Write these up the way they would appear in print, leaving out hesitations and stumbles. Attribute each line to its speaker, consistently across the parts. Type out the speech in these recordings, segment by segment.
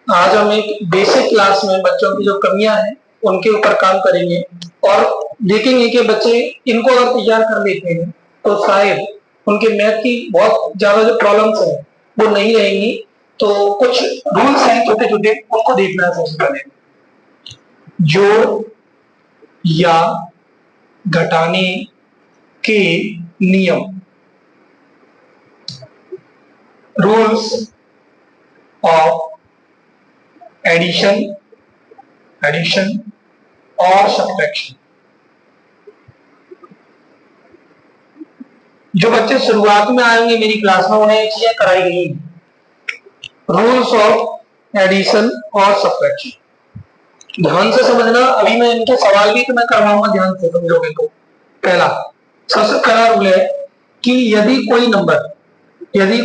Speaker 1: आज हम एक बेसिक क्लास में बच्चों की जो कमियां हैं उनके ऊपर काम करेंगे और देखेंगे कि बच्चे इनको अगर तैयार कर लेते हैं तो शायद उनके मैथ की बहुत ज्यादा जो प्रॉब्लम्स हैं वो नहीं रहेंगी। तो कुछ रूल्स हैं छोटे छोटे, उनको देखना है सबसे पहले। जोड़ या घटाने के नियम, रूल्स ऑफ एडिशन और सब्ट्रैक्शन। जो बच्चे शुरुआत में आएंगे मेरी क्लास में उन्हें ये चीजें कराई गई, रूल्स ऑफ एडिशन और सब्ट्रैक्शन। ध्यान से समझना, अभी मैं इनके सवाल भी तो मैं करवाऊंगा, ध्यान से समझोगे तो। पहला, सबसे पहला रूल है कि यदि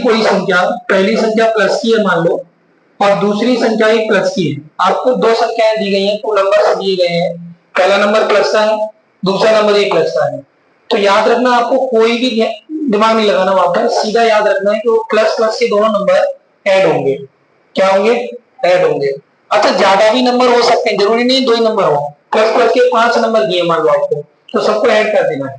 Speaker 1: कोई संख्या, पहली संख्या प्लस की है मान लो और दूसरी संख्या ही प्लस की है, आपको दो संख्याएं दी गई हैं, तो नंबर दिए गए हैं, पहला नंबर प्लस का है, दूसरा नंबर एक प्लस का है। तो याद रखना, आपको कोई भी दिमाग नहीं लगाना, वहां पर सीधा याद रखना है कि वो प्लस प्लस के दोनों नंबर ऐड होंगे। क्या होंगे? ऐड होंगे। अच्छा, ज्यादा भी नंबर हो सकते हैं, जरूरी नहीं दो ही नंबर हो। प्लस प्लस के 5 नंबर दिए मान लो आपको, तो सबको ऐड कर देना है।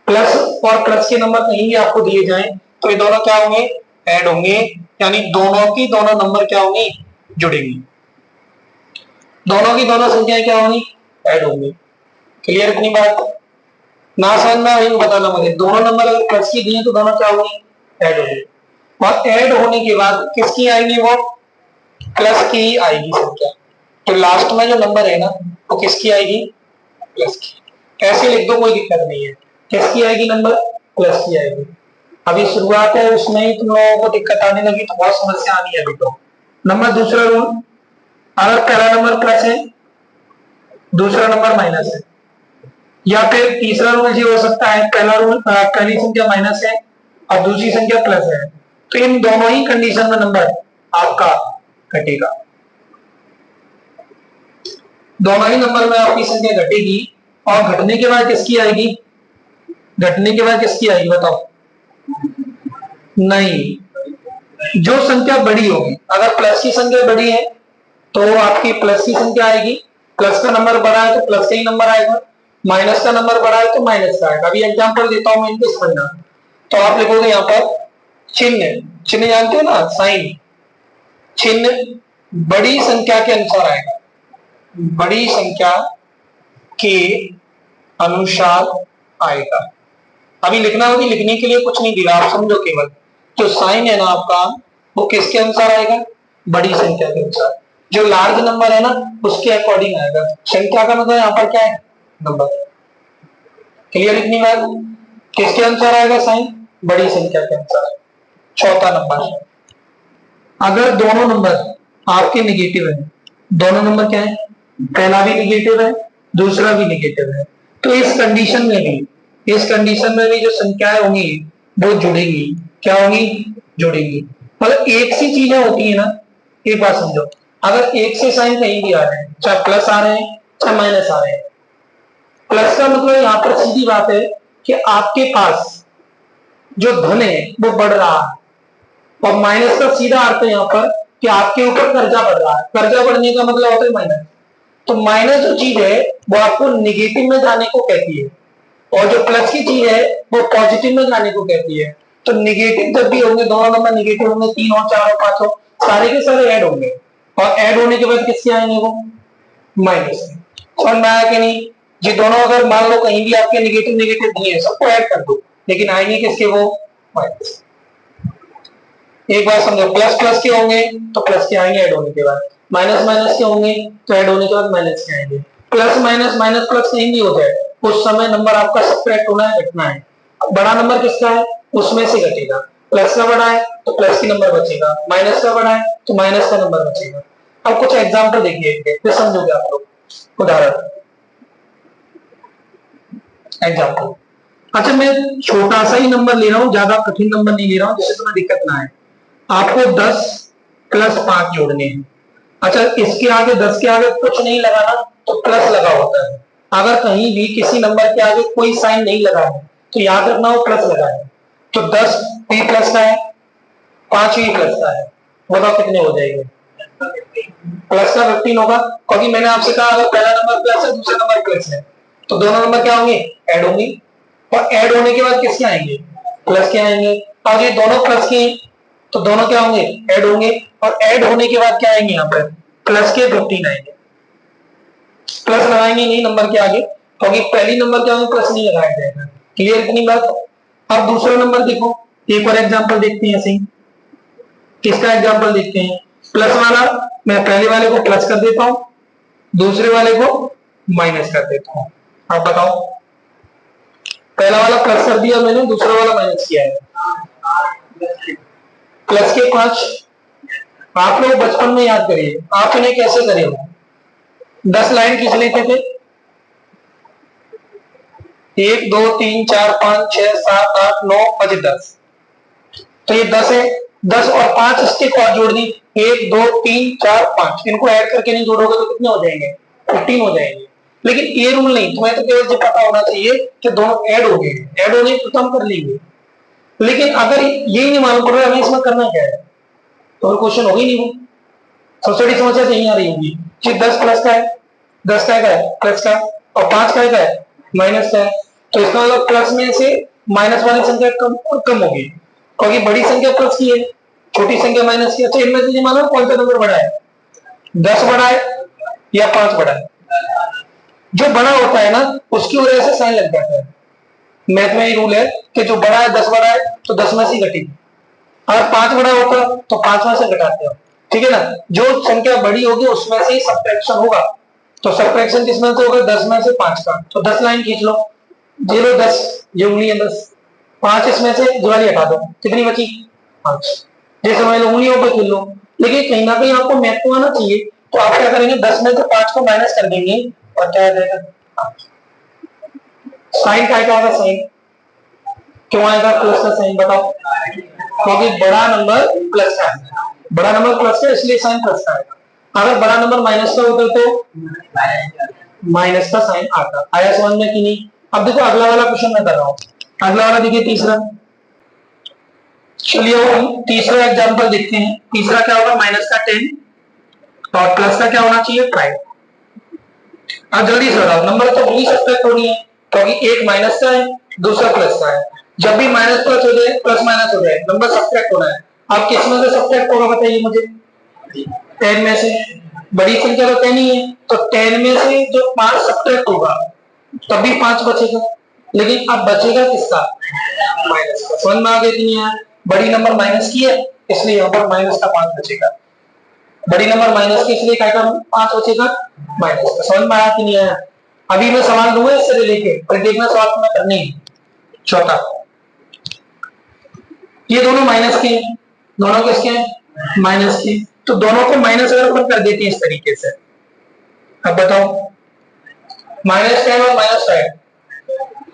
Speaker 1: प्लस और प्लस के नंबर कहीं भी आपको दिए जाएं तो ये दोनों क्या होंगे? ऐड होंगे, यानी दोनों की दोनों नंबर क्या होंगी? जुड़ेंगी। दोनों की दोनों संख्याएं क्या होंगी? ऐड होंगी। क्लियर इतनी बात? ना समझ में आई बताना मुझे। दोनों नंबर अगर प्लस की दिए तो दोनों क्या होंगी? ऐड होंगी। और ऐड होने के बाद किसकी आएंगी? वो प्लस की ही आएगी संख्या। तो लास्ट में जो नंबर है ना वो किसकी आएगी? प्लस की। ऐसे लिख दो, कोई दिक्कत नहीं है। किसकी आएगी नंबर? प्लस की आएगी। अभी शुरुआत है, उसमें ही तुम लोगों को दिक्कत आने लगी तो बहुत समस्या आनी है अभी तो। नंबर दूसरा रूल, अगर पहला नंबर प्लस है, दूसरा नंबर माइनस है, या फिर तीसरा रूल ये हो सकता है, पहली संख्या माइनस है और दूसरी संख्या प्लस है, तो इन दोनों ही कंडीशन में नंबर आपका घटेगा। दोनों ही नंबर में आपकी संख्या घटेगी। और घटने के बाद किसकी आएगी? घटने के बाद किसकी आएगी बताओ? नहीं, जो संख्या बड़ी होगी, अगर प्लस की संख्या बड़ी है तो आपकी प्लस की संख्या आएगी, प्लस का नंबर बड़ा है तो प्लस का ही नंबर आएगा, माइनस का नंबर बड़ा है तो माइनस का आएगा। अभी एग्जांपल देता हूं मैं, इनको समझना। तो आप लिखोगे यहाँ पर चिन्ह जानते हो ना, साइन। चिन्ह बड़ी संख्या के अनुसार आएगा, बड़ी संख्या के अनुसार आएगा। अभी लिखना होगी, लिखने के लिए कुछ नहीं दिया, आप समझो केवल। जो साइन है ना आपका, वो किसके अनुसार आएगा? बड़ी संख्या के अनुसार। जो लार्ज नंबर है ना उसके अकॉर्डिंग आएगा। संख्या का मतलब यहाँ पर क्या है? नंबर। क्लियर इतनी बात? किसके अनुसार आएगा साइन? बड़ी संख्या के अनुसार। चौथा नंबर, अगर दोनों नंबर आपके निगेटिव है, दोनों नंबर क्या है? पहला भी निगेटिव है, दूसरा भी निगेटिव है, तो इस कंडीशन में भी जो संख्याएं होंगी वो जुड़ेंगी। क्या होंगी? जुड़ेंगी। मतलब एक सी चीजें होती है ना, एक बात समझो, अगर एक से साइन कहीं भी आ रहे हैं, चाहे प्लस आ रहे हैं चाहे माइनस आ रहे हैं, प्लस का मतलब यहाँ पर सीधी बात है कि आपके पास जो धन है वो बढ़ रहा है, और माइनस का सीधा अर्थ है यहाँ पर कि आपके ऊपर कर्जा बढ़ रहा है। कर्जा बढ़ने का मतलब होता है माइनस। तो माइनस जो चीज है वो आपको निगेटिव में जाने को कहती है, और जो प्लस की चीज है वो पॉजिटिव में जाने को कहती है। तो निगेटिव जब भी होंगे, दोनों नंबर निगेटिव होंगे, 3 हो 4 हो 5 हो, सारे के सारे ऐड होंगे, और ऐड होने के बाद किससे आएंगे? वो माइनस। समझ में आया कि नहीं? ये दोनों अगर मान लो कहीं भी आपके निगेटिव नहीं है, सबको ऐड कर दो, लेकिन आएंगे किसके? वो माइनस। एक बार समझो, प्लस प्लस के होंगे तो प्लस के आएंगे ऐड होने के बाद, माइनस माइनस के होंगे तो ऐड होने के बाद माइनस के आएंगे। प्लस माइनस माइनस प्लस कहीं भी हो जाए, उस समय नंबर आपका सब्ट्रैक्ट होना है, घटना है। बड़ा नंबर किसका है? उसमें से घटेगा। प्लस का बड़ा है तो प्लस की नंबर बचेगा, माइनस का बड़ा है तो माइनस का नंबर बचेगा। अब कुछ एग्जाम्पल देखिए, फिर समझोगे आप लोग। उदाहरण, एग्जाम्पल। अच्छा, मैं छोटा सा ही नंबर ले रहा हूँ, ज्यादा कठिन नंबर नहीं ले रहा हूँ जिससे तुम्हें दिक्कत ना आए। आपको 10 प्लस 5 जोड़ने हैं। अच्छा, इसके आगे 10 के आगे कुछ नहीं लगाना, तो प्लस लगा होता है। अगर कहीं भी किसी नंबर के आगे कोई साइन नहीं लगा है तो याद रखना वो प्लस लगा है। तो 10 भी प्लस का है, 5 भी प्लस का है। बताओ कितने हो जाएंगे? प्लस का 15 होगा, क्योंकि मैंने आपसे कहा अगर पहला नंबर प्लस है दूसरा नंबर प्लस है तो दोनों नंबर क्या होंगे? ऐड होंगे। और ऐड होने के बाद किसके आएंगे? प्लस के आएंगे। और ये दोनों प्लस के हैं तो दोनों क्या होंगे? ऐड होंगे। और ऐड होने के बाद क्या आएंगे? यहाँ पर प्लस के 15 आएंगे। प्लस लगाएंगे नहीं नंबर के आगे, क्योंकि पहली नंबर क्या होंगे? प्लस नहीं लगाया जाएगा। क्लियर इतनी बात? अब दूसरा नंबर देखो, एक और एग्जाम्पल देखते हैं ऐसे ही। किसका एग्जाम्पल देखते हैं? प्लस वाला मैं पहले वाले को प्लस कर देता हूं, दूसरे वाले को माइनस कर देता हूं। आप बताओ, पहला वाला प्लस कर दिया मैंने, दूसरा वाला माइनस किया है। प्लस के 5 आप लोग बचपन में याद करिए, आप इन्हें कैसे करे हो? 10 लाइन खींच लेते थे, 1 2 3 4 5 6 7 8 9 बजे 10, तो ये 10 है। 10 और 5 स्टिक और जोड़ दी, 1 2 3 4 5, इनको ऐड करके नहीं जोड़ोगे तो कितने हो जाएंगे? 15 हो जाएंगे। लेकिन ये रूल नहीं, तुम्हें तो केवल ये पता होना चाहिए कि दोनों ऐड हो गए, ऐड होने तो हम कर लेंगे। लेकिन अगर यही नहीं मालूम पड़ रहा हमें इसमें करना क्या है तो क्वेश्चन होगी नहीं। वो सबसे बड़ी समस्या यही आ रही होगी कि 10 प्लस का है, 10 का है प्लस का, और 5 का है माइनस का है, तो इसका मतलब प्लस में से माइनस वाली संख्या कम होगी, क्योंकि बड़ी संख्या प्लस की है, छोटी संख्या माइनस की है। तो इनमें से मानो कौन सा नंबर बड़ा है? 10 बड़ा है या 5 बड़ा है? जो बड़ा होता है ना उसकी वजह से साइन लग जाता है। मैथ में ये रूल है कि जो बड़ा है 10 बड़ा है तो 10 में से घटेगी, अगर 5 बड़ा होता तो 5 में से घटाते हो। ठीक है ना? जो संख्या बड़ी होगी उसमें से ही सब्ट्रैक्शन होगा, तो सब्ट्रैक्शन किसमें से होगा? 10 में से 5 का। तो 10 लाइन खींच लो, 0 10, ये उंगली है 10, 5 इसमें से दिवाली हटा दो, कितनी बची? 5। जैसे मान लो उंगलियों पे खेल लो, लेकिन कहीं ना कहीं आपको मैथ को आना चाहिए, तो आप क्या करेंगे? 10 में से 5 को माइनस कर देंगे और क्या आ जाएगा? साइन का आएगा साइन, क्यों आएगा प्लस का साइन? बताओ, क्योंकि बड़ा नंबर प्लस का है, बड़ा नंबर प्लस का इसलिए साइन प्लस का आएगा। अगर बड़ा नंबर माइनस का होता तो माइनस का साइन आता। आया समझ में कि नहीं? अब देखो अगला वाला क्वेश्चन मैं कर रहा हूं, अगला वाला देखिए तीसरा। चलिए हम तीसरा एग्जांपल देखते हैं। तीसरा क्या होगा? माइनस का 10 और प्लस का क्या होना चाहिए? 5। अब जल्दी से बताओ, नंबर तो वही सब्ट्रैक्ट होनी है, क्योंकि एक माइनस का है दूसरा प्लस का है। जब भी माइनस प्लस हो जाए प्लस माइनस हो जाए नंबर सब्ट्रैक्ट होना है। अब किस में से सब्ट्रैक्ट होगा बताइए मुझे? 10 में से। बड़ी संख्या तो 10 ही है, तो 10 में से जो 5 सब्ट्रैक्ट होगा तभी 5 बचेगा, लेकिन अब बचेगा किसका? माइनस का। समझ में आ गया कि नहीं यार? बड़ी नंबर माइनस की है इसलिए यहाँ पर माइनस का 5 बचेगा, बड़ी नंबर माइनस की इसलिए क्या 5 बचेगा? माइनस का। समझ में आया कि नहीं आया? अभी मैं सवाल दूंगा इससे रिलेटेड, पर देखना सवाल तुम्हें करनी है। चौथा, ये दोनों माइनस के हैं, दोनों किसके हैं? माइनस के। तो दोनों को माइनस अगर अपन कर देते हैं इस तरीके से, अब बताओ -10 और -5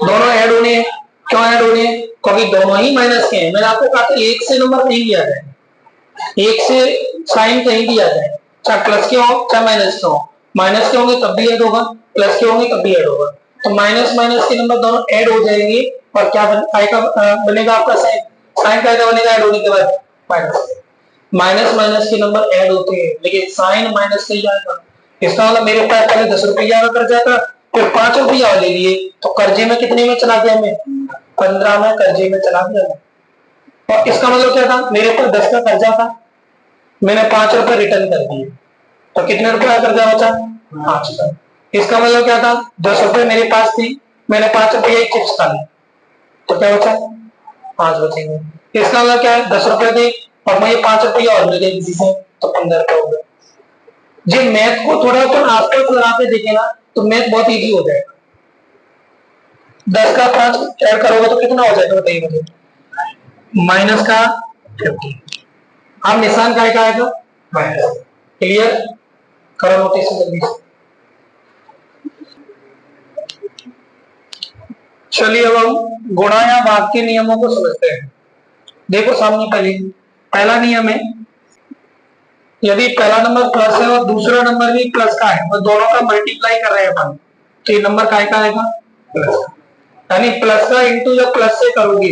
Speaker 1: दोनों ऐड होने हैं। क्यों ऐड होने हैं? क्योंकि दोनों ही माइनस के हैं। मैंने आपको कहा था एक से नंबर नहीं दिया जाए, एक से साइन कहीं दिया जाए, चाहे प्लस के हो चाहे माइनस के हो। माइनस के होंगे तब भी ऐड होगा, प्लस के होंगे तब भी ऐड होगा। तो माइनस माइनस के नंबर दोनों ऐड हो जाएंगे और क्या बनेगा आपका साइन? साइन का बनेगा ऐड होने के बाद माइनस। माइनस माइनस के नंबर ऐड होते हैं लेकिन साइन माइनस से ही आएगा। इसका मतलब मेरे पास पहले 10 रुपया का कर्जा था, फिर 5 रुपया ले लिए, तो कर्जे में कितने में चला गया? मैं 15 में कर्जे में चला गया। और इसका मतलब क्या था? मेरे पास 10 का कर्जा था, मैंने 5 रुपए रिटर्न कर दिए, तो कितने रुपए का कर्जा बचा? 5 का। इसका मतलब क्या था? 10 रुपए मेरे पास थी, मैंने 5 रुपये चिप्स खा ली, तो क्या बचा? 5 बचेंगे। इसका मतलब क्या है? 10 रुपए थे और मुझे 5 रुपये और मिल गए किसी से, तो 15 रुपए हो गए। जी मैथ को थोड़ा अपन आसपास लगा के देखे ना तो मैथ बहुत इजी हो जाएगा। 10 का 5 ऐड करोगे तो कितना हो जाएगा बताइए मुझे? माइनस का 50। अब निशान का आएगा माइनस। क्लियर? करो नोटिस जल्दी से। चलिए अब हम गुणा या भाग के नियमों को समझते हैं। देखो सामने पहला नियम है, यदि पहला नंबर प्लस है और दूसरा नंबर भी प्लस का है और दोनों का मल्टीप्लाई कर रहे हैं अपन, तो ये नंबर काय का आएगा? प्लस का। यानी प्लस का इंटू जब प्लस से करोगे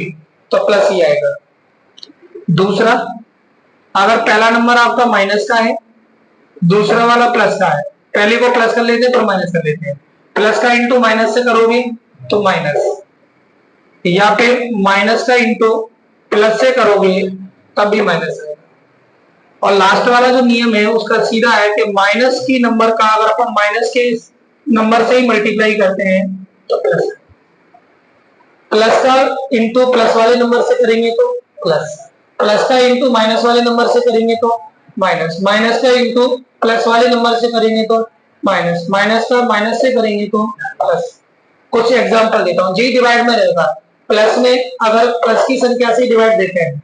Speaker 1: तो प्लस ही आएगा। दूसरा, अगर पहला नंबर आपका माइनस का है, दूसरा वाला प्लस का है, पहले को प्लस कर लेते हैं फिर माइनस कर लेते हैं। प्लस का इंटू माइनस से करोगे तो माइनस, या फिर माइनस का इंटू प्लस से करोगे तब भी माइनस आएगा। और लास्ट वाला जो नियम है उसका सीधा है कि माइनस की नंबर का अगर अपन माइनस के नंबर से ही मल्टीप्लाई करते हैं तो प्लस, प्लस का इंटू प्लस वाले नंबर से करेंगे तो प्लस, प्लस का इंटू माइनस वाले नंबर से करेंगे तो माइनस, माइनस का इंटू प्लस वाले नंबर से करेंगे तो माइनस, माइनस का माइनस से करेंगे तो प्लस। कुछ एग्जांपल देता हूँ। जी डिवाइड में रहेगा, प्लस में अगर प्लस की संख्या से डिवाइड देते हैं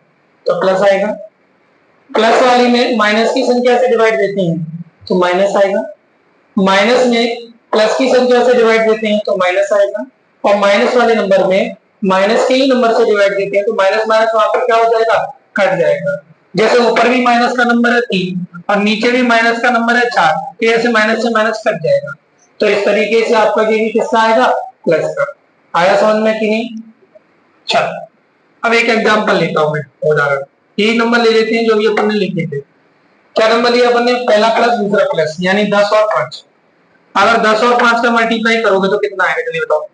Speaker 1: तो प्लस आएगा, प्लस वाली में माइनस की संख्या से डिवाइड देते हैं तो माइनस आएगा, माइनस में प्लस की संख्या से डिवाइड देते हैं तो माइनस आएगा, और माइनस वाले नंबर में माइनस के ही नंबर से डिवाइड देते हैं तो माइनस माइनस वहां पर क्या हो जाएगा, कट जाएगा। जैसे ऊपर भी माइनस का नंबर है 3 और नीचे भी माइनस का नंबर है 4, तो ऐसे माइनस से माइनस कट जाएगा। तो इस तरीके से आपका ये भी किसका आएगा, प्लस का। आया समझ में कि नहीं? चलो अब एक एग्जांपल लेता हूं मैं, उदाहरण यही नंबर ले लेते हैं जो भी अपन ने लिखे थे। क्या नंबर लिया अपन ने, पहला प्लस दूसरा प्लस, यानी 10 और 5। अगर 10 और 5 का मल्टीप्लाई करोगे तो कितना आएगा, चलिए बताओ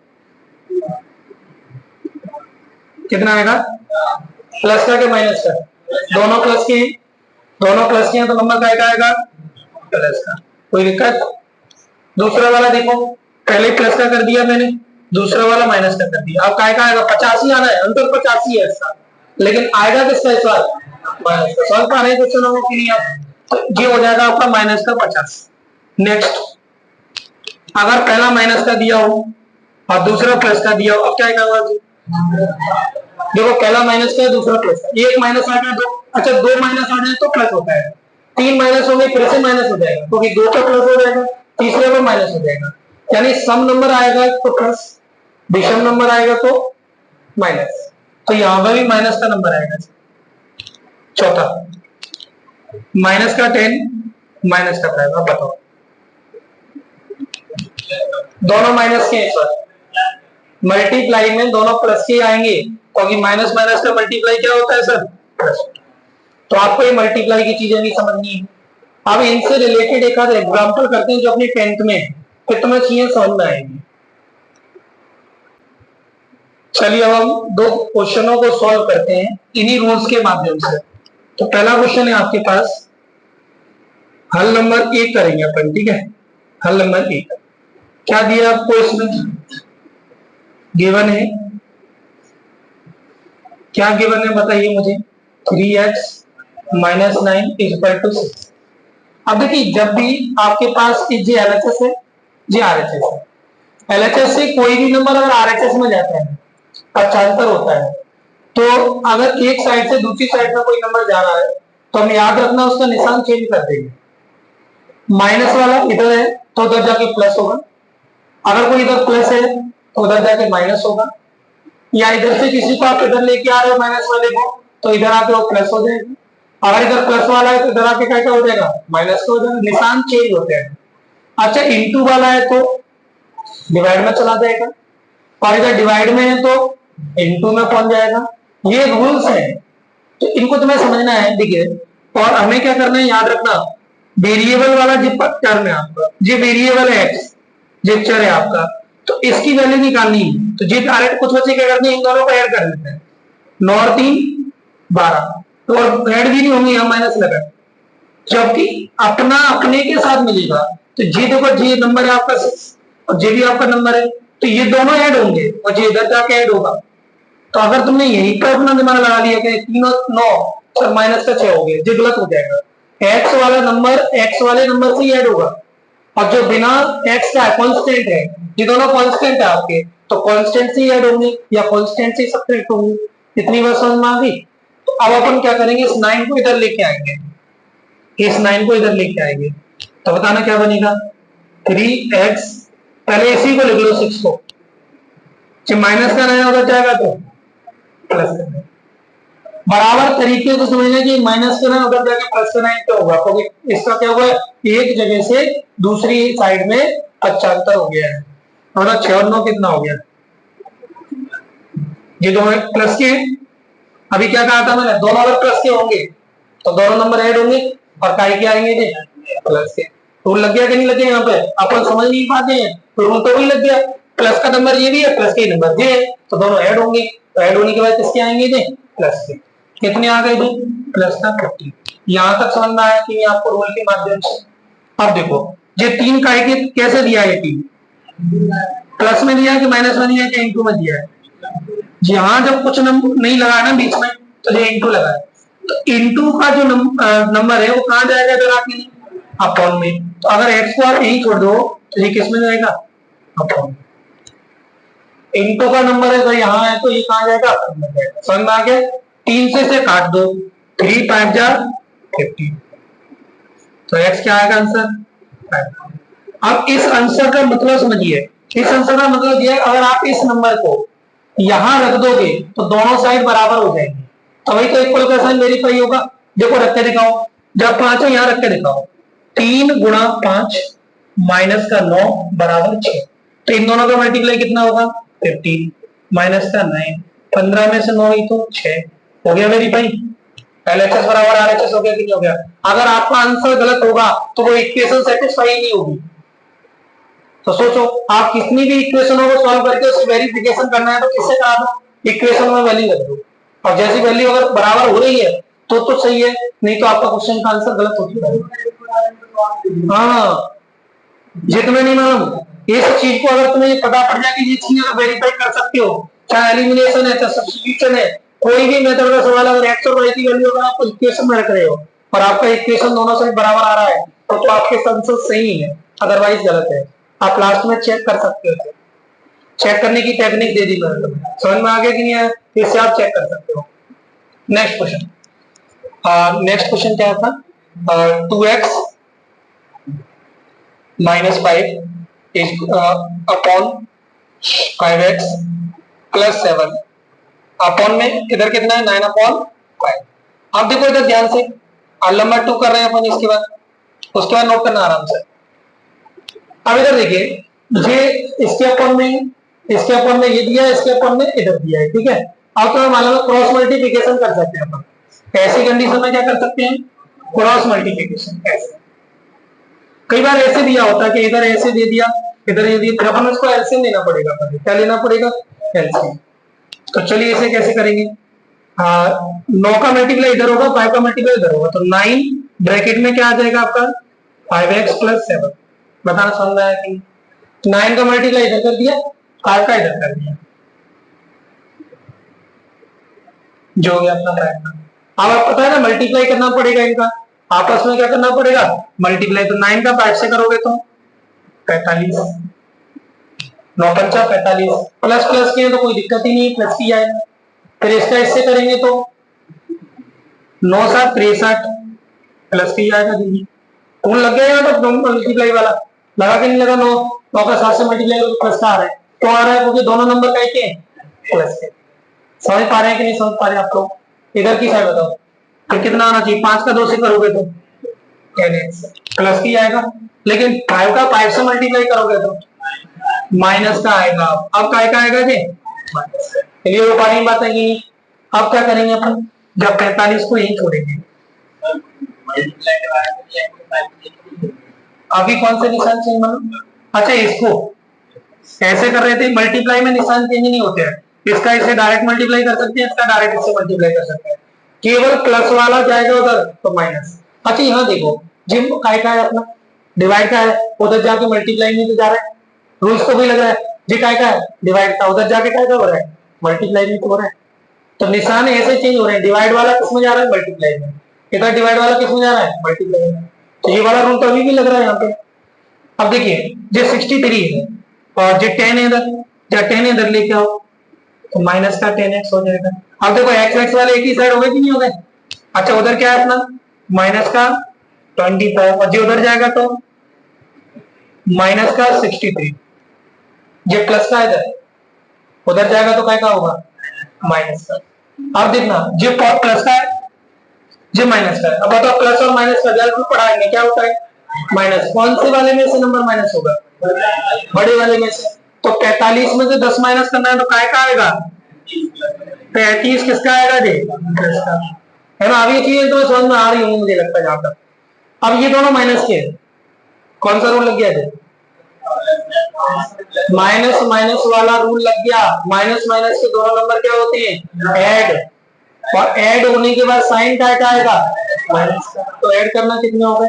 Speaker 1: कितना आएगा? प्लस का कि माइनस का? दोनों प्लस के हैं, दोनों प्लस के हैं तो नंबर काय का आएगा, प्लस का। कोई दिक्कत? दूसरा वाला देखो, पहले प्लस का कर दिया मैंने, दूसरा वाला माइनस का कर दिया। अब काय का आएगा, 85 आना है, अंतर 85 है इसका, लेकिन आएगा किसका इस बार, माइनस का। सॉल्व कर रहे हैं क्वेश्चन होगा कि नहीं आप, तो ये हो जाएगा आपका माइनस का 50। नेक्स्ट, अगर पहला माइनस का दिया हो और दूसरा प्लस का दिया हो, अब क्या करोगे? देखो पहला माइनस का है, दूसरा प्लस का, एक माइनस आ गया, दो, अच्छा दो माइनस आ जाए तो प्लस होता है, 3 माइनस हो गए फिर से माइनस हो जाएगा, क्योंकि दो का प्लस हो जाएगा, तीसरे में माइनस हो जाएगा। यानी सम नंबर आएगा तो प्लस, विषम नंबर आएगा तो माइनस, तो यहां पर भी माइनस का नंबर आएगा। चौथा, माइनस का 10 माइनस का 5, अब बताओ दोनों माइनस के हैं सर, मल्टीप्लाई में दोनों प्लस के आएंगे, क्योंकि माइनस माइनस का मल्टीप्लाई क्या होता है सर, प्लस। तो आपको ये मल्टीप्लाई की चीजें नहीं समझनी है। अब इनसे रिलेटेड एक आध एग्जांपल करते हैं जो अपनी 10th में, फिर तुम्हें चीजें समझ में आएंगी। चलिए अब हम दो क्वेश्चनों को सॉल्व करते हैं इन्हीं रूल्स के माध्यम से। तो पहला क्वेश्चन है आपके पास, हल नंबर 1 करेंगे अपन, ठीक है? हल नंबर 1 क्या दिया आपको, इसमें गिवन है, क्या गिवन है बताइए मुझे, 3x minus 9 is equal to 6। अब देखिए जब भी आपके पास ये एलएचएस है, ये आरएचएस है, एलएचएस से कोई भी नंबर अगर आरएचएस में जाता है, पक्षांतर होता है, तो अगर एक साइड से दूसरी साइड में कोई नंबर जा रहा है तो हम याद रखना उसका निशान चेंज कर देंगे। माइनस वाला इधर है तो उधर जाके प्लस होगा, अगर कोई इधर प्लस है तो उधर जाके माइनस होगा, या इधर से किसी को आप इधर लेके आ रहे हो माइनस वाले को तो इधर आके वो प्लस हो जाएगा, अगर इधर प्लस वाला है तो इधर आके क्या हो जाएगा, माइनस हो जाएगा, निशान चेंज होते हैं। अच्छा इंटू वाला है तो डिवाइड में चला जाएगा, और इधर डिवाइड में है तो इंटू में पहुंच जाएगा। ये रूल्स है, तो इनको तुम्हें समझना है, देखिए। और हमें क्या करना है, याद रखना, वेरिएबल वाला जो टर्म है आपका, जो वेरिएबल है एक्स, जो चर है आपका, तो इसकी वैल्यू निकालनी है। तो जी डायरेक्ट कुछ बच्चे क्या करते हैं, इन दोनों को ऐड कर देते हैं, 9 और 3 12, तो ऐड भी नहीं होंगे, यहाँ माइनस लगा, जबकि अपना अपने के साथ मिलेगा। तो जी देखो, जी नंबर है आपका 6 और जी भी आपका नंबर है, तो ये दोनों ऐड होंगे और जी इधर जाके ऐड होगा। तो अगर तुमने यहीं पर अपना दिमाग लगा लिया कि 3 और 9 सर माइनस का 6 हो गए, जो गलत हो जाएगा। एक्स वाला नंबर एक्स वाले नंबर से ही ऐड होगा, और जो बिना एक्स का कांस्टेंट है, ये दोनों कांस्टेंट है आपके, तो कांस्टेंट से ही ऐड होंगे या कांस्टेंट से सब्ट्रैक्ट होंगे। इतनी बात समझ में आ गई? तो अब अपन क्या करेंगे, इस 9 को इधर लेके आएंगे, इस 9 को इधर लेके आएंगे, तो बताना क्या बनेगा, 3x, पहले इसी को लिख लो 6 को, जब माइनस का 9 उधर जाएगा तो प्लस का, बराबर तरीके से समझना कि माइनस का 9 उधर जाके प्लस का 9 क्या होगा, क्योंकि इसका क्या होगा, एक जगह से दूसरी साइड में पक्षांतर हो गया है। और 6 और 9 कितना हो गया, ये दोनों प्लस के हैं। अभी क्या कहा था मैंने, दोनों अगर प्लस के होंगे तो दोनों नंबर ऐड होंगे और काय के आएंगे जी प्लस के। रूल लग गया कि नहीं लग गया? यहाँ पे अपन समझ नहीं पाते हैं तो रूल तो वही लग गया, प्लस का नंबर ये भी है, प्लस के नंबर ये है, तो दोनों ऐड होंगे, तो ऐड होने के बाद किसके आएंगे जी प्लस के। कितने आ गए जी प्लस का 50। यहाँ तक समझ में आया कि नहीं आपको रूल के माध्यम से? अब देखो ये 3 काय के कैसे दिया है? 3 प्लस में दिया है कि माइनस में दिया है कि इंटू में दिया है? यहाँ जब कुछ नंबर नहीं लगा ना बीच में तो ये इंटू लगा है, तो इंटू का जो नंबर है वो कहाँ जाएगा अगर आके अपॉन में, तो अगर एक्स को आप यही छोड़ दो तो ये किस में जाएगा अपॉन। इंटू का नंबर है तो यहाँ है तो ये कहाँ जाएगा अपॉन में जाएगा। समझ में आ गया? 3 से इसे काट दो, 3 5 जा 50, तो एक्स क्या आएगा आंसर। अब इस आंसर का मतलब समझिए, इस आंसर का मतलब ये है अगर आप इस नंबर को यहां रख दोगे तो दोनों साइड बराबर हो जाएंगे, तभी तो इक्वल का साइन वेरीफाई होगा। देखो रख के दिखाओ, जब 5 है यहां रख के दिखाओ, 3 गुणा 5 माइनस का 9 बराबर 6, तो इन दोनों का मल्टीप्लाई कितना होगा 15 माइनस का 9, 15 में से 9 ही तो 6 हो गया वेरीफाई। LHS बराबर RHS हो गया कि नहीं हो गया? अगर आपका आंसर गलत होगा तो वो इक्वेशन सेटिस्फाई नहीं होगी। तो सोचो आप कितनी भी इक्वेशनों को सॉल्व करके उसकी वेरिफिकेशन करना है तो किससे करा दो, इक्वेशन में वैल्यू रख दो, और जैसी वैल्यू अगर बराबर हो रही है तो सही है, नहीं तो आपका क्वेश्चन का आंसर गलत हो चुका है। हाँ जितना नहीं मालूम इस चीज को अगर तुम्हें पता पड़ जाए कि ये चीज अगर वेरीफाई कर सकते हो, चाहे एलिमिनेशन है चाहे सब्स्टिट्यूशन है, कोई भी मेथड का सवाल अगर एक्स और वाई की वैल्यू अगर आप इक्वेशन में रख रहे हो और आपका इक्वेशन दोनों साइड बराबर आ रहा है तो आपके आंसर सही है, अदरवाइज गलत है। आप लास्ट में चेक कर सकते हो, चेक करने की टेक्निक दे दी मैंने, समझ में आ गया कि नहीं आया? इससे आप चेक कर सकते हो। नेक्स्ट क्वेश्चन, नेक्स्ट क्वेश्चन क्या था? 2x minus 5 is upon 5x plus 7 upon में इधर कितना है 9 अपॉन 5। अब देखो इधर ध्यान से, नंबर 2 कर रहे हैं अपन, इसके बाद नोट करना आराम से। अब इधर देखिए ये इसके अपॉन में ये दिया है, इसके अपॉन में इधर दिया है, ठीक है। अब तो मालूम है क्रॉस मल्टीप्लिकेशन कर सकते हैं अपन, ऐसी कंडीशन में क्या कर सकते हैं क्रॉस मल्टीप्लिकेशन। ऐसे कई बार ऐसे दिया होता है कि इधर ऐसे दे दिया इधर ये दिया, फिर अपन उसको एलसीएम लेना पड़ेगा, क्या लेना पड़ेगा एलसीएम। तो चलिए इसे कैसे करेंगे, 9 का मल्टीप्लाई इधर होगा 5 का मल्टीप्लाई इधर होगा, तो 9 ब्रैकेट में क्या आ जाएगा आपका 5x प्लस 7। बताना समझ में आया कि 9 का मल्टीप्लाई इधर कर दिया 5 का इधर कर दिया, जो हो गया अपना 5 का। अब आप पता है ना मल्टीप्लाई करना पड़ेगा इनका, आपस में क्या करना पड़ेगा मल्टीप्लाई। तो 9 का 5 से करोगे तो 45, 9 पंचा 45, प्लस प्लस के तो कोई दिक्कत ही नहीं, प्लस की जाएगा। फिर इसका इससे करेंगे तो 9 7 63 प्लस की जाएगा दीजिए, टूल लग गया तो मल्टीप्लाई वाला लगा के नहीं लगा, 9 का 7 से मल्टीप्लाई करो प्लस का आ रहा है, तो आ रहा है क्योंकि दोनों नंबर का के प्लस के। समझ पा रहे हैं कि नहीं समझ पा रहे आप लोग? इधर की साइड बताओ फिर कितना आना चाहिए, 5 का 2 से करोगे तो 10x प्लस की आएगा, लेकिन 5 का 5 से मल्टीप्लाई करोगे तो माइनस का आएगा। अब काय का आएगा जी ये वो पानी बात है कि अब क्या करेंगे अपन, जब 45 को यही छोड़ेंगे, अभी कौन से निशान चेंज मालूम? अच्छा इसको ऐसे कर रहे थे, मल्टीप्लाई में निशान चेंज नहीं होते हैं, इसका इसे डायरेक्ट मल्टीप्लाई कर सकते हैं, इसका डायरेक्ट इससे मल्टीप्लाई कर सकते हैं, केवल प्लस वाला जाएगा उधर तो माइनस। अच्छा यहाँ देखो जिम काय का है अपना डिवाइड का है, उधर जाके मल्टीप्लाई नहीं तो जा रहा है, रूल्स तो भी लग रहा है जी काय का है डिवाइड का, उधर जाके काय का हो रहा है मल्टीप्लाई नहीं तो हो रहा है। तो निशान ऐसे चेंज हो रहे हैं, डिवाइड वाला किसमें जा रहा है मल्टीप्लाई में, इधर डिवाइड वाला किसमें जा रहा है मल्टीप्लाई में, तो ये वाला रूल तो अभी भी लग रहा है यहाँ पे। अब देखिए जो 63 है और जो 10 है इधर, जब 10 इधर लेके आओ तो माइनस का 10x हो जाएगा। अब देखो x x वाले एक ही साइड हो गए कि नहीं हो गए? अच्छा उधर क्या है अपना माइनस का 25 और जो उधर जाएगा तो माइनस का 63, ये प्लस का इधर उधर जाएगा तो क्या का होगा माइनस का। अब देखना जो प्लस का है जो माइनस का है, अब बताओ प्लस और माइनस का जब पढ़ाएंगे क्या होता है माइनस, कौन से वाले में से नंबर माइनस होगा बड़े वाले में से, तो 45 में से 10 माइनस करना है तो काय का आएगा 35 किसका आएगा जी प्लस का। है ना। अब ये चीजें तो समझ में आ रही होंगी मुझे लगता है जहां तक। अब ये दोनों माइनस के हैं, कौन सा रूल लग गया है? माइनस माइनस वाला रूल लग गया। माइनस माइनस के दोनों नंबर क्या होते हैं? ऐड। और ऐड होने के बाद साइन क्या आएगा? माइनस का। तो ऐड करना कितने हो गए?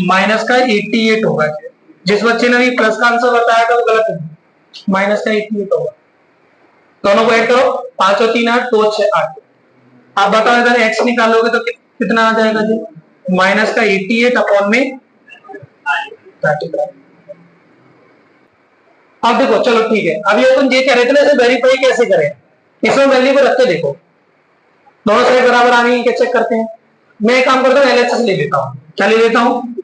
Speaker 1: माइनस का 88 होगा। जिस बच्चे ने भी प्लस का आंसर बताया था वो गलत है, माइनस का 88 होगा। दोनों को ऐड करो, 5 और 3 8, 2 6 8। आप बताओ इधर एक्स निकालोगे तो कितना आ जाएगा जी? माइनस का 88 अपॉन में 35। अब देखो, चलो ठीक है, अभी अपन ये कह रहे थे ना, इसे वेरीफाई कैसे करें। इसमें वैल्यू को रख के देखो, दोनों साइड बराबर आ रही है क्या चेक करते हैं। मैं एक काम करता हूँ, एलएचएस ले लेता हूँ। क्या ले लेता हूँ?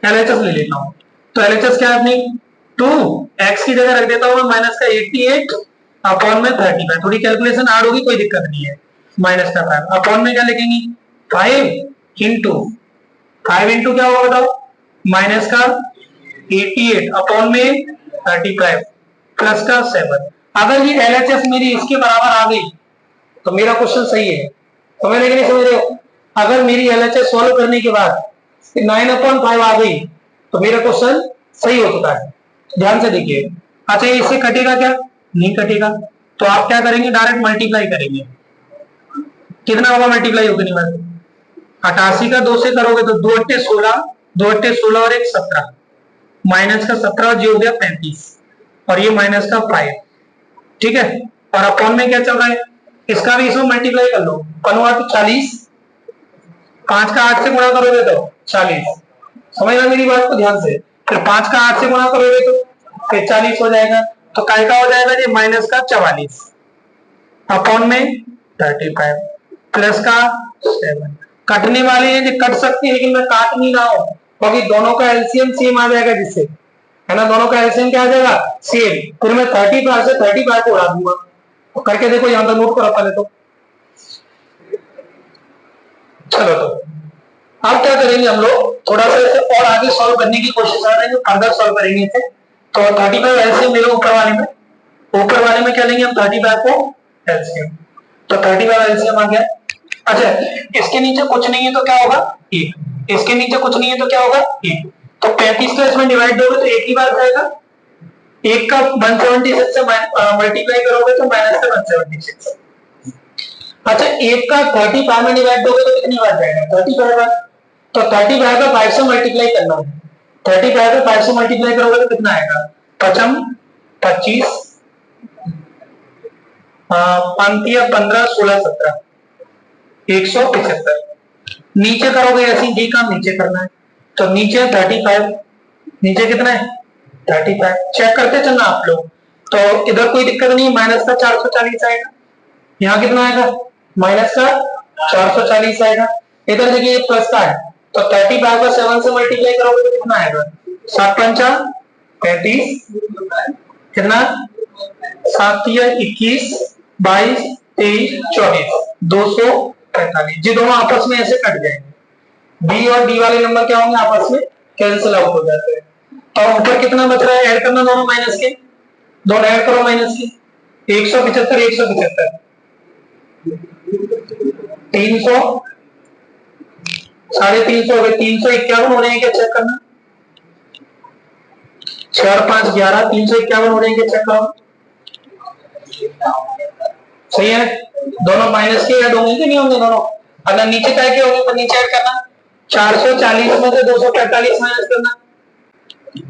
Speaker 1: एलएचएस ले लेता हूँ। तो एलएचएस क्या है अपनी? 2 एक्स की जगह रख देता हूँ माइनस का 88 अपॉन में 35। थोड़ी कैलकुलेशन हार्ड होगी, कोई दिक्कत नहीं है। माइनस का 5 अपॉन में क्या लिखेंगे? 5 इंटू 5 इंटू क्या होगा बताओ? माइनस का 88 अपॉन में 35 प्लस का 7। अगर ये एलएचएस मेरी इसके बराबर आ गई तो मेरा क्वेश्चन सही है। तो मैं लेकिन समझ रहे हो, अगर मेरी एलएचएस सॉल्व करने के बाद 9/5 आ गई तो मेरा क्वेश्चन सही हो चुका है। ध्यान से देखिए। अच्छा, इससे कटेगा क्या? नहीं कटेगा। तो आप क्या करेंगे? डायरेक्ट मल्टीप्लाई करेंगे। कितना होगा मल्टीप्लाई होने के बाद? 88 का 2 से करोगे तो 2 8 16, 2 8 16 और 1 17, माइनस का 17 जो हो गया 35 और ये माइनस का 5। ठीक है। और अपॉन में क्या चल रहा है? इसका भी इसमें मल्टीप्लाई कर लो। 40, 5 का 8 से गुणा करोगे तो 40। समझना मेरी बात को ध्यान से। फिर 5 का 8 से गुणा करोगे तो फिर 40 हो जाएगा। तो काय का हो जाएगा ये? माइनस का 44 अपॉन में 35 प्लस का 7। कटने वाले हैं जो कट सकते हैं, लेकिन मैं काट नहीं रहा हूं क्योंकि दोनों का एलसीएम सेम आ जाएगा, जिससे है ना, दोनों का एलसीएम क्या आ जाएगा? सेम। फिर मैं 35 से 35 को उड़ा दूंगा। तो करके देखो, यहां पर नोट करो पहले तो। चलो तो अब क्या करेंगे हम लोग, थोड़ा सा इसे और आगे सॉल्व करने की कोशिश कर रहे हैं, फर्दर सॉल्व करेंगे इसे। तो 35 एलसीएम ले लो ऊपर वाले में। ऊपर वाले में क्या लेंगे हम? 35 को एलसीएम। तो 35 एलसीएम आ गया। अच्छा, इसके नीचे कुछ नहीं है तो क्या होगा? 1। इसके नीचे कुछ नहीं है तो क्या होगा? 1। तो 35 को इसमें डिवाइड दोगे तो एक ही बार जाएगा। 1 का 176 से मल्टीप्लाई करोगे तो माइनस का 176। अच्छा, 1 का 35 में डिवाइड दोगे तो कितनी बार जाएगा? 35 बार। तो 35 का 5 से मल्टीप्लाई करना है। 35 का 5 से मल्टीप्लाई करोगे तो कितना आएगा? 55 25 15 16 17 175। नीचे करोगे ऐसे ही काम नीचे करना है। तो नीचे 35, नीचे कितना है? 35। चेक करते चलना आप लोग। तो इधर कोई दिक्कत नहीं, माइनस का 440 आएगा। यहाँ कितना आएगा? माइनस का 440 आएगा। इधर देखिए प्लस का है, तो 35 को 7 से मल्टीप्लाई करोगे तो कितना आएगा? 7 पंचा 35, कितना? 7 21 22 23 24 245। ये दोनों आपस में ऐसे कट जाएंगे। बी और डी वाले नंबर क्या होंगे? आपस में कैंसिल आउट हो जाते हैं। तो ऊपर कितना बच रहा है? ऐड करना दोनों माइनस के, दोनों ऐड करो माइनस के। 175 175 300 350 हो गए। 351 हो रहे हैं क्या? चेक करना। 6 और 5 11, 351 हो रहे हैं क्या? चेक करो। सही है। दोनों माइनस के ऐड होंगे कि नहीं होंगे? दोनों अगर नीचे काय के होंगे तो नीचे ऐड करना। 440 में से 245 माइनस करना।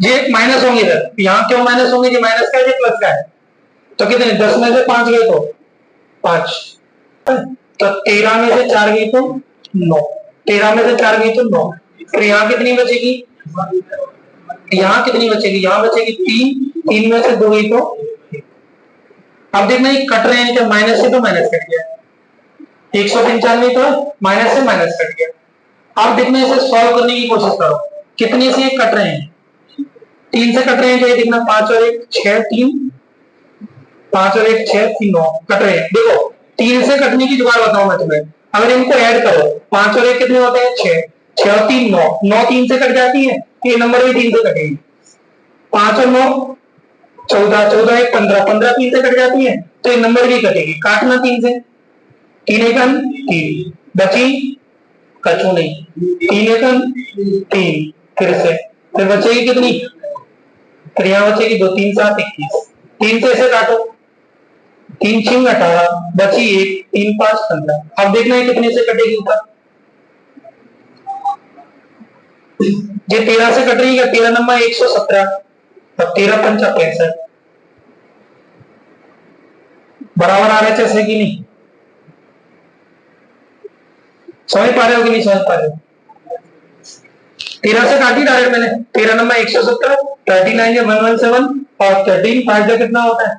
Speaker 1: ये माइनस होंगे इधर, यहाँ क्यों माइनस होंगे? ये माइनस का है, ये प्लस का है। तो कितने? 10 में से 5 गए तो 5, तो 13 में से 4 गई तो 9, 13 में से 4 गई तो 9। फिर यहाँ कितनी बचेगी? यहाँ कितनी बचेगी? यहाँ बचेगी 3, 3 में से 2 गई तो। अब देखना ये कट रहे हैं, माइनस से तो माइनस कट गया, 195 तो माइनस से माइनस कट गया। अब देखना इसे सॉल्व करने की कोशिश करो। कितने से कट रहे हैं? 3 से कट रहे हैं, तो ये देखना 5 और 1 6 3, 5 और 1 6 3 9 कट रहे हैं। देखो 3 से कटने की जुगाड़ बताऊं मैं तुम्हें। अगर इनको ऐड करो, 5 और 1 कितने होते हैं? 6, 6 और 3 9, 9 3 से कट जाती है, ये नंबर भी 3 से कटेगी। 5 और 9 14, 14 1 15, 15 3 से कट जाती है, तो ये नंबर भी कटेगी। काटना 3 से, तीन एकम तीन, बची कछु नहीं, तीन एकम तीन, फिर बचेगी कितनी, फिर यहाँ बचेगी 2 3 7 21, 3 से इसे काटो, 3 6 18, बची 1, 3 5 15। अब देखना है कितने से कटेगी ऊपर, ये 13 से कट रही है, 13 नंबर 117 और 13 पंचा 65, बराबर आ रहे थे कि नहीं, समझ पा रहे हो कि नहीं समझ पा रहे हो। 13 से काटी डायरेक्ट मैंने, 13 नंबर 117, 39 या 117 और 13 5 जो कितना होता है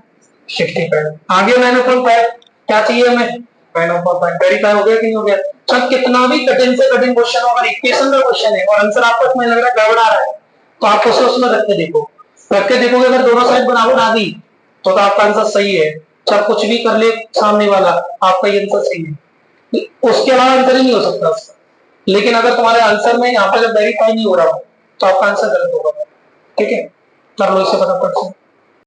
Speaker 1: 65। आगे मैंने अपन क्या चाहिए हमें, मैंने अपन वेरीफाई हो गया कि नहीं हो गया। सब कितना भी कठिन से कठिन क्वेश्चन हो, अगर इक्वेशन का क्वेश्चन है और आंसर आपको इसमें लग रहा है गड़बड़ा रहा है, तो आप उसे उसमें रख के देखो, रख के देखोगे अगर दोनों साइड बराबर आ गई तो आपका आंसर सही है। चाहे कुछ भी कर ले सामने वाला, आपका ये आंसर सही है, उसके अलावा आंसर ही नहीं हो सकता उसका। लेकिन अगर तुम्हारे आंसर में यहाँ पे जब वेरीफाई नहीं हो रहा हो तो आपका आंसर गलत होगा। ठीक है, कर लो इसे फटाफट से।